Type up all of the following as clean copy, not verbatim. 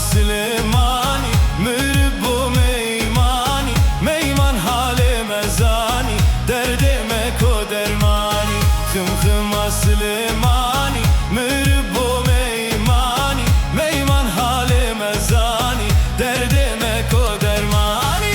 Slimani Mürbu meymani Meyman hale mezani Derdime ko dermani Khım khıma Slimani Mürbu meymani Meyman hale mezani Derdime ko dermani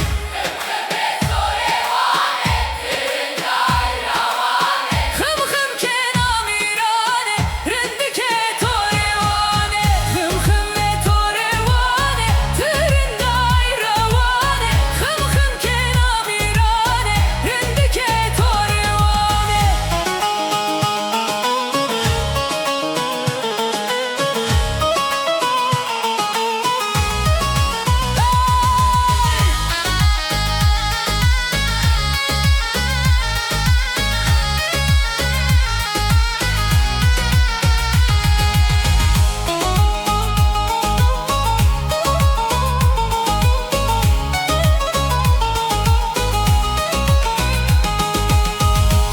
Khım khım ke namirane Rindike torevane Khım khım ve torevane Tırınday ravane Khım khım ke namirane Rindike torevane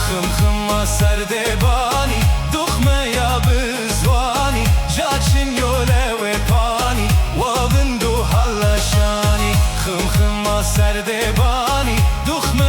Khım khıma serdebani Dukhme ya bizvani Jachin yole ve pani Wavındu hallaşani Khım khıma serdebani Dukhme